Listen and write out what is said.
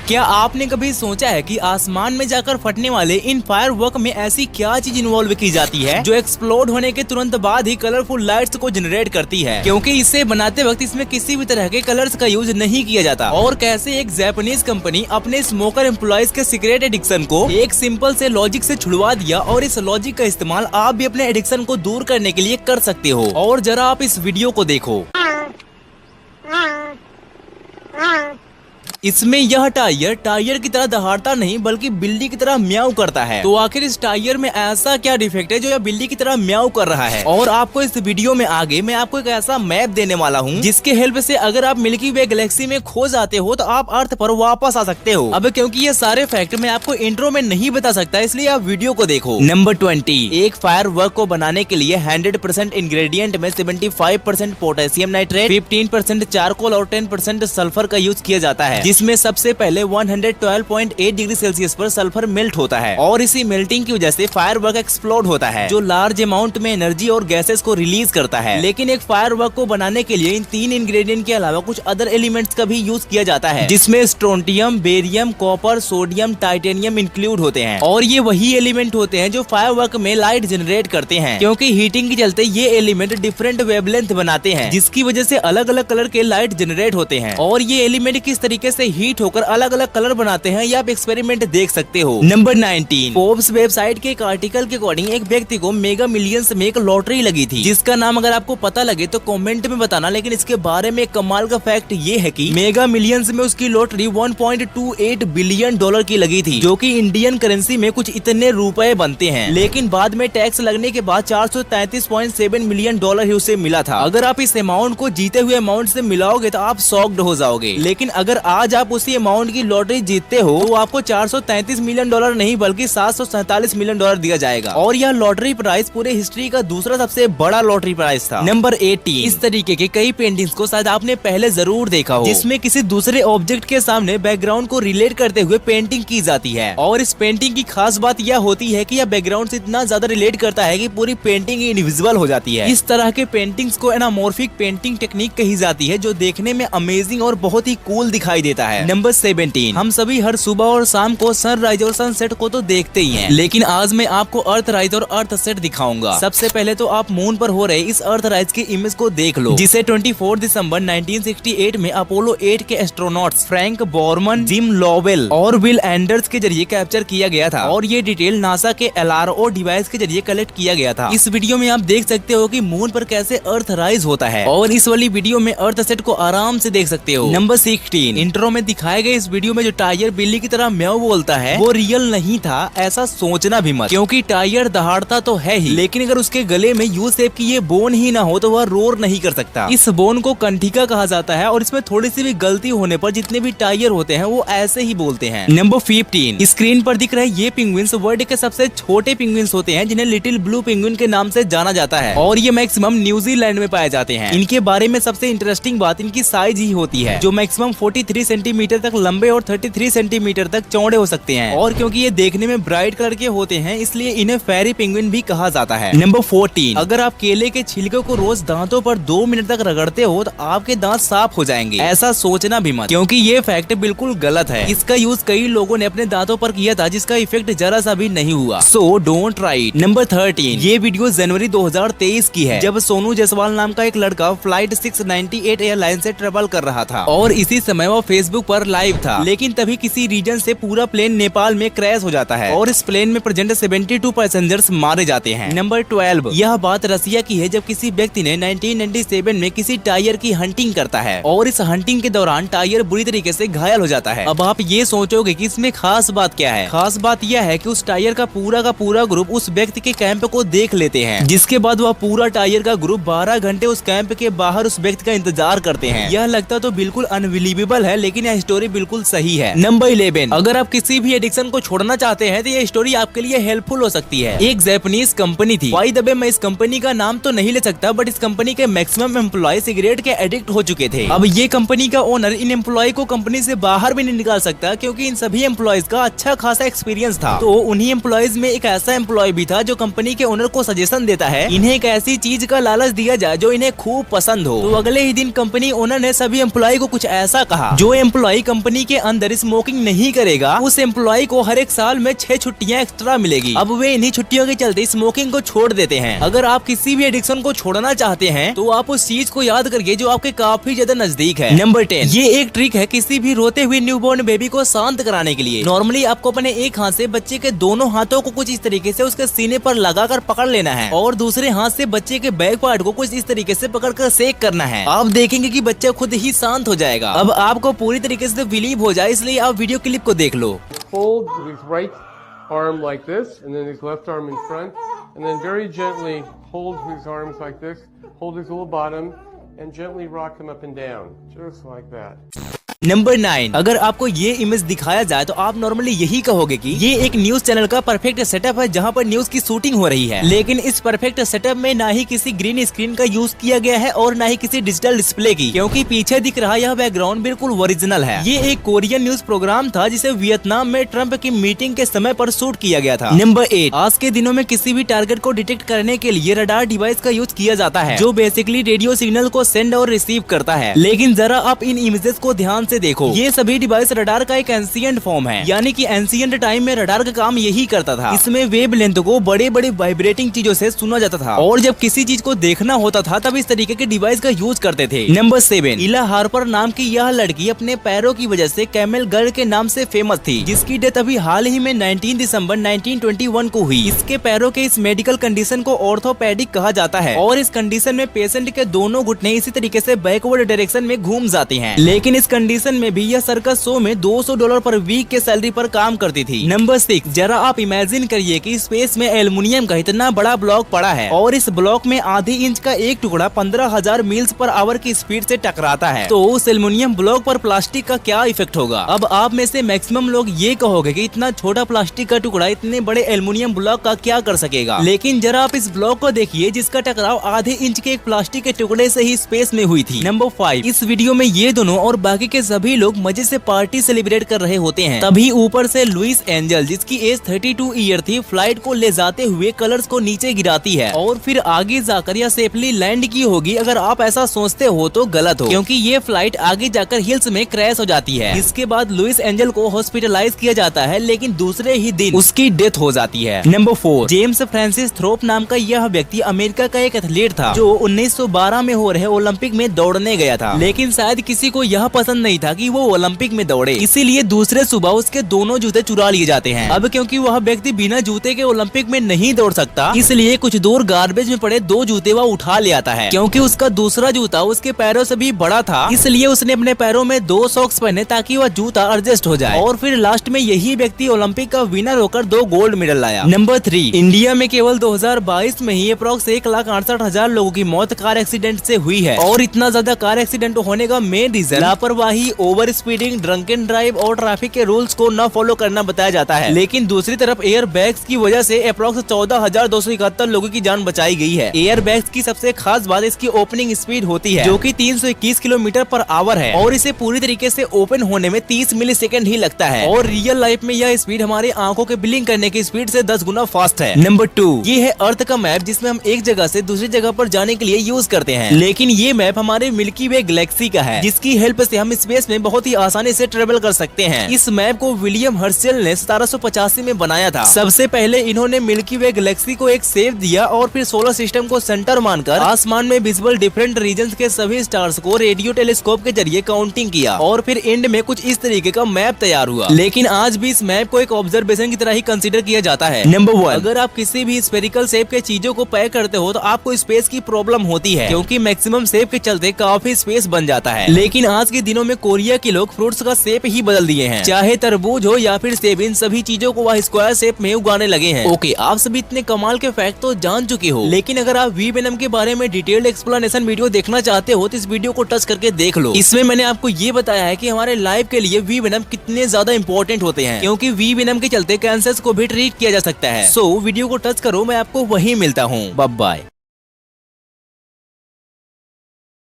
क्या आपने कभी सोचा है कि आसमान में जाकर फटने वाले इन फायरवर्क में ऐसी क्या चीज इन्वॉल्व की जाती है जो एक्सप्लोड होने के तुरंत बाद ही कलरफुल लाइट्स को जनरेट करती है, क्योंकि इसे बनाते वक्त इसमें किसी भी तरह के कलर्स का यूज नहीं किया जाता। और कैसे एक जापानीज कंपनी अपने स्मोकर एम्प्लॉयज के सीक्रेट एडिक्शन को एक सिंपल से लॉजिक से छुड़वा दिया, और इस लॉजिक का इस्तेमाल आप भी अपने एडिक्शन को दूर करने के लिए कर सकते हो। और जरा आप इस वीडियो को देखो। इसमें यह टायर की तरह दहाड़ता नहीं बल्कि बिल्ली की तरह म्याऊ करता है। तो आखिर इस टायर में ऐसा क्या डिफेक्ट है जो यह बिल्ली की तरह म्याऊ कर रहा है? और आपको इस वीडियो में आगे मैं आपको एक ऐसा मैप देने वाला हूँ जिसके हेल्प से अगर आप मिल्की वे गैलेक्सी में खो जाते हो तो आप अर्थ पर वापस आ सकते हो। अब क्योंकि ये सारे फैक्ट मैं आपको इंट्रो में नहीं बता सकता, इसलिए आप वीडियो को देखो। नंबर 20, एक फायरवर्क को बनाने के लिए 100% इंग्रेडिएंट में 75% पोटेशियम नाइट्रेट, 15% चारकोल और 10% सल्फर का यूज किया जाता है, जिसमें सबसे पहले 112.8 डिग्री सेल्सियस पर सल्फर मेल्ट होता है और इसी मेल्टिंग की वजह से फायरवर्क एक्सप्लोड होता है जो लार्ज अमाउंट में एनर्जी और गैसेस को रिलीज करता है। लेकिन एक फायरवर्क को बनाने के लिए इन 3 इंग्रेडिएंट के अलावा कुछ अदर एलिमेंट्स का भी यूज किया जाता है, जिसमें strontium, barium, copper, sodium, titanium include होते हैं। और ये वही एलिमेंट होते हैं जो फायरवर्क में लाइट जनरेट करते हैं, क्योंकि हीटिंग के चलते ये एलिमेंट डिफरेंट वेवलेंथ बनाते हैं, जिसकी वजह से अलग अलग कलर के लाइट जनरेट होते हैं। और ये एलिमेंट किस तरीके से हीट होकर अलग अलग कलर बनाते हैं ये आप एक्सपेरिमेंट देख सकते हो। नंबर 19, फोर्ब्स वेबसाइट के एक आर्टिकल के अकॉर्डिंग एक व्यक्ति को मेगा मिलियंस में एक लॉटरी लगी थी, जिसका नाम अगर आपको पता लगे तो कमेंट में बताना। लेकिन इसके बारे में कमाल का फैक्ट ये है कि मेगा मिलियंस में उसकी लॉटरी 1.28 बिलियन डॉलर की लगी थी, जो कि इंडियन करेंसी में कुछ इतने रुपए बनते हैं। लेकिन बाद में टैक्स लगने के बाद 433.7 मिलियन डॉलर ही उसे मिला था। अगर आप इस अमाउंट को जीते हुए अमाउंट से मिलाओगे तो आप शॉक्ड हो जाओगे। लेकिन अगर आज आप उसी अमाउंट की लॉटरी जीतते हो तो आपको 433 मिलियन डॉलर नहीं बल्कि 747 मिलियन डॉलर दिया जाएगा। और यह लॉटरी प्राइस पूरे हिस्ट्री का दूसरा सबसे बड़ा लॉटरी प्राइस था। नंबर 18, इस तरीके के कई पेंटिंग्स को शायद आपने पहले जरूर देखा हो, जिसमें किसी दूसरे ऑब्जेक्ट के सामने बैकग्राउंड को रिलेट करते हुए पेंटिंग की जाती है। और इस पेंटिंग की खास बात यह होती है कि यह बैकग्राउंड से इतना ज्यादा रिलेट करता है कि पूरी पेंटिंग इनविजिबल हो जाती है। इस तरह के पेंटिंग्स को एनामॉर्फिक पेंटिंग टेक्निक कही जाती है, जो देखने में अमेजिंग और बहुत ही कूल दिखाई देता है। नंबर 17, हम सभी हर सुबह और शाम को सनराइज और सनसेट को तो देखते ही हैं, लेकिन आज मैं आपको अर्थ राइज और अर्थ सेट दिखाऊंगा। सबसे पहले तो आप मून पर हो रहे इस अर्थ राइज की इमेज को देख लो, जिसे 24 दिसंबर 1968 में अपोलो 8 के astronauts Frank Bormann, Jim Lovell और विल एंडर्स के जरिए कैप्चर किया गया था। और ये डिटेल नासा के LRO डिवाइस के जरिए कलेक्ट किया गया था। इस वीडियो में आप देख सकते हो कि मून पर कैसे अर्थ राइज होता है, और इस वाली वीडियो में अर्थ सेट को आराम से देख सकते हो। नंबर 16, इंट्रो में दिखाए गए इस वीडियो में जो टायर बिल्ली की तरह म्याऊ बोलता है वो रियल नहीं था, ऐसा सोचना भी मत, क्योंकि टायर दहाड़ता तो है ही, लेकिन अगर उसके गले में यू शेप की ये बोन ही ना हो तो वह रोर नहीं कर सकता। इस बोन को कंठिका कहा जाता है, और इसमें थोड़ी सी भी गलती होने पर जितने भी टायर होते हैं वो ऐसे ही बोलते हैं। नंबर 15, स्क्रीन पर दिख रहे ये पिंगुइन्स वर्ल्ड के सबसे छोटे पिंगुइन्स होते हैं, जिन्हें लिटिल ब्लू पिंगुइन के नाम से जाना जाता है, और ये मैक्सिमम न्यूजीलैंड में पाए जाते हैं। इनके बारे में सबसे इंटरेस्टिंग बात इनकी साइज ही होती है, जो मैक्सिमम 43 सेंटीमीटर तक लंबे और 33 सेंटीमीटर तक चौड़े हो सकते हैं। और क्योंकि ये देखने में ब्राइट कलर के होते हैं इसलिए इन्हें फेरी पेंगुइन भी कहा जाता है। नंबर 14, अगर आप केले के छिलके को रोज दांतों पर 2 मिनट तक रगड़ते हो तो आपके दांत साफ हो जाएंगे, ऐसा सोचना भी मत, क्योंकि ये फैक्ट बिल्कुल गलत है। इसका यूज कई लोगों ने अपने दांतों पर किया था, जिसका इफेक्ट जरा सा भी नहीं हुआ, so don't try it. Number 13, ये वीडियो जनवरी 2023 की है, जब सोनू जायसवाल नाम का एक लड़का फ्लाइट 698 एयरलाइन से ट्रेवल कर रहा था, और इसी समय वो फेसबुक पर लाइव था। लेकिन तभी किसी रीजन से पूरा प्लेन नेपाल में क्रैश हो जाता है, और इस प्लेन में प्रेजेंट 72 पैसेंजर्स मारे जाते हैं। नंबर 12, यह बात रसिया की है, जब किसी व्यक्ति ने 1997 में किसी टायर की हंटिंग करता है, और इस हंटिंग के दौरान टायर बुरी तरीके से घायल हो जाता है। अब आप ये सोचोगे कि इसमें खास बात क्या है? खास बात यह है कि उस टायर का पूरा ग्रुप उस व्यक्ति के कैंप को देख लेते हैं, जिसके बाद वह पूरा टायर का ग्रुप 12 घंटे उस कैंप के बाहर उस व्यक्ति का इंतजार करते हैं। यह लगता तो बिल्कुल अनबिलीवेबल है, लेकिन यह स्टोरी बिल्कुल सही है। नंबर 11, अगर आप किसी भी एडिक्शन को छोड़ना चाहते हैं तो ये स्टोरी आपके लिए हेल्पफुल हो सकती है। एक जापानीज कंपनी थी, बाय द वे मैं इस कंपनी का नाम तो नहीं ले सकता, बट इस कंपनी के मैक्सिमम एम्प्लॉय सिगरेट के एडिक्ट हो चुके थे। अब ये कंपनी का ओनर इन एम्प्लॉय को कंपनी से बाहर भी नहीं निकाल सकता, क्योंकि इन सभी एम्प्लॉयज का अच्छा खासा एक्सपीरियंस था। तो उन्हीं एम्प्लॉयज में एक ऐसा एम्प्लॉय भी था जो कंपनी के ओनर को सजेशन देता है इन्हें एक ऐसी चीज का लालच दिया जाए जो इन्हें खूब पसंद हो। तो अगले ही दिन कंपनी ओनर ने सभी एम्प्लॉय को कुछ ऐसा कहा जो एम्प्लॉय कंपनी के अंदर स्मोकिंग नहीं करेगा उस एम्प्लॉय को हर एक साल में 6 छुट्टियां एक्स्ट्रा मिलेगी। अब वे इन्हीं छुट्टियों के चलते स्मोकिंग को छोड़ देते हैं। अगर आप किसी भी एडिक्शन को छोड़ना चाहते हैं तो आप उस चीज को याद करिए जो आपके काफी ज्यादा नजदीक है। नंबर 10, ये एक ट्रिक है किसी भी रोते हुए न्यूबॉर्न बेबी को शांत कराने के लिए। नॉर्मली आपको अपने एक हाथ से बच्चे के दोनों हाथों को कुछ इस तरीके से उसके सीने पर लगाकर पकड़ लेना है और दूसरे हाथ से बच्चे के बैक पार्ट को कुछ इस तरीके से पकड़कर सेक करना है। आप देखेंगे कि बच्चा खुद ही शांत हो जाएगा। अब आपको पूरी तरीके से बिलीव हो जाए इसलिए आप वीडियो क्लिप को देख लो। Fold his right arm like this, and then his left arm in front, and then very gently hold his arms like this, hold his little bottom, and gently rock them up and down, just like that. Number 9, अगर आपको ये image दिखाया जाए तो आप normally यही कहोगे कि ये एक न्यूज चैनल का परफेक्ट सेटअप है जहाँ पर न्यूज की शूटिंग हो रही है। लेकिन इस परफेक्ट सेटअप में ना ही किसी ग्रीन स्क्रीन का यूज किया गया है और ना ही किसी डिजिटल डिस्प्ले की, क्योंकि पीछे दिख रहा यह बैकग्राउंड बिल्कुल ओरिजिनल है। ये एक कोरियन न्यूज प्रोग्राम था जिसे वियतनाम में ट्रम्प की मीटिंग के समय पर शूट किया गया था। नंबर 8, आज के दिनों में किसी भी टारगेट को डिटेक्ट करने के लिए रडार डिवाइस का यूज किया जाता है जो बेसिकली रेडियो सिग्नल को सेंड और रिसीव करता है। लेकिन जरा आप इन इमेजेस को ध्यान से देखो, ये सभी डिवाइस रडार का एक एंशिएंट फॉर्म है, यानी कि एंशिएंट टाइम में रडार का काम यही करता था। इसमें वेव लेंथ को बड़े बड़े वाइब्रेटिंग चीजों से सुना जाता था और जब किसी चीज को देखना होता था तब इस तरीके के डिवाइस का यूज करते थे। नंबर 7, इला हार्पर नाम की यह लड़की अपने पैरों की वजह से कैमल गर्ल के नाम से फेमस थी, जिसकी डेथ अभी हाल ही में 19 दिसंबर 1921 को हुई। इसके पैरों के इस मेडिकल कंडीशन को ऑर्थोपेडिक कहा जाता है और इस कंडीशन में पेशेंट के दोनों घुटने इसी तरीके से बैकवर्ड डायरेक्शन में घूम जाते हैं। लेकिन इस कंडीशन में भी यह सर्कस शो में $200 पर वीक के सैलरी पर काम करती थी। नंबर 6, जरा आप इमेजिन करिए कि स्पेस में एल्युमिनियम का इतना बड़ा ब्लॉक पड़ा है और इस ब्लॉक में आधी इंच का एक टुकड़ा 15,000 मील्स पर आवर की स्पीड से टकराता है, तो उस एल्युमिनियम ब्लॉक पर प्लास्टिक का क्या इफेक्ट होगा। अब आप में से मैक्सिमम लोग ये कहोगे कि इतना छोटा प्लास्टिक का टुकड़ा इतने बड़े एल्युमिनियम ब्लॉक का क्या कर सकेगा। लेकिन जरा आप इस ब्लॉक को देखिए जिसका टकराव आधे इंच के एक प्लास्टिक के टुकड़े से ही स्पेस में हुई थी। नंबर 5, इस वीडियो में ये दोनों और बाकी के सभी लोग मजे से पार्टी सेलिब्रेट कर रहे होते हैं, तभी ऊपर से लुइस एंजल जिसकी एज 32 ईयर थी फ्लाइट को ले जाते हुए कलर्स को नीचे गिराती है और फिर आगे जाकर यह सेफली लैंड की होगी। अगर आप ऐसा सोचते हो तो गलत हो, क्योंकि ये फ्लाइट आगे जाकर हिल्स में क्रैश हो जाती है। इसके बाद लुइस एंजल को हॉस्पिटलाइज किया जाता है, लेकिन दूसरे ही दिन उसकी डेथ हो जाती है। नंबर 4, जेम्स फ्रांसिस थ्रोप नाम का यह व्यक्ति अमेरिका का एक एथलीट था जो 1912 में हो रहे ओलंपिक में दौड़ने गया था, लेकिन शायद किसी को यह पसंद नहीं था कि वो ओलंपिक में दौड़े, इसीलिए दूसरे सुबह उसके दोनों जूते चुरा लिए जाते हैं। अब क्योंकि वह व्यक्ति बिना जूते के ओलंपिक में नहीं दौड़ सकता, इसलिए कुछ दूर गार्बेज में पड़े 2 जूते वह उठा ले आता है। क्योंकि उसका दूसरा जूता उसके पैरों से भी बड़ा था, इसलिए उसने अपने पैरों में 2 सॉक्स पहने ताकि वह जूता एडजस्ट हो जाए और फिर लास्ट में यही व्यक्ति ओलंपिक का विनर होकर 2 गोल्ड मेडल लाया। नंबर 3, इंडिया में केवल 2022 में ही अप्रॉक्स 1,68,000 लोगों की मौत कार एक्सीडेंट से हुई है और इतना ज्यादा कार एक्सीडेंट होने का मेन रीजन लापरवाही, ओवर स्पीडिंग, ड्रंकन ड्राइव और ट्रैफिक के रूल्स को न फॉलो करना बताया जाता है। लेकिन दूसरी तरफ एयर बैग्स की वजह से अप्रॉक्स 14,271 लोगों की जान बचाई गई है। एयर बैग्स की सबसे खास बात इसकी ओपनिंग स्पीड होती है जो कि 321 किलोमीटर पर आवर है और इसे पूरी तरीके से ओपन होने में 30 मिलीसेकंड ही लगता है और रियल लाइफ में यह स्पीड हमारी आंखों के ब्लिंक करने की स्पीड से 10 गुना फास्ट है। नंबर 2, ये है अर्थ का मैप जिसमें हम एक जगह से दूसरी जगह पर जाने के लिए यूज करते हैं, लेकिन ये मैप हमारे मिल्की वे गैलेक्सी का है जिसकी हेल्प से हम स्पेस में बहुत ही आसानी से ट्रेवल कर सकते हैं। इस मैप को विलियम हर्शेल ने 1785 में बनाया था। सबसे पहले इन्होंने मिल्की वे गैलेक्सी को एक शेप दिया और फिर सोलर सिस्टम को सेंटर मानकर आसमान में विजिबल डिफरेंट रीजन्स के सभी स्टार्स को रेडियो टेलीस्कोप के जरिए काउंटिंग किया और फिर एंड में कुछ इस तरीके का मैप तैयार हुआ। लेकिन आज भी इस मैप को एक ऑब्जर्वेशन की तरह ही कंसीडर किया जाता है। नंबर 1, अगर आप किसी भी स्फेरिकल शेप के चीजों को पैक करते हो तो आपको स्पेस की प्रॉब्लम होती है क्योंकि मैक्सिमम शेप के चलते काफी स्पेस बन जाता है। लेकिन आज के दिनों में कोरिया के लोग फ्रूट्स का शेप ही बदल दिए हैं, चाहे तरबूज हो या फिर सेब, इन सभी चीजों को वह स्क्वायर शेप में उगाने लगे हैं। ओके, आप सभी इतने कमाल के फैक्ट तो जान चुके हो, लेकिन अगर आप वी वेनम के बारे में डिटेल्ड एक्सप्लेनेशन वीडियो देखना चाहते हो तो इस वीडियो को टच करके देख लो। इसमें मैंने आपको ये बताया है कि हमारे लाइफ के लिए वी वेनम कितने ज्यादा इंपॉर्टेंट होते हैं, क्योंकि वी वेनम के चलते कैंसर को भी ट्रीट किया जा सकता है। सो वीडियो को टच करो, मैं आपको वही मिलता हूँ। Bye bye.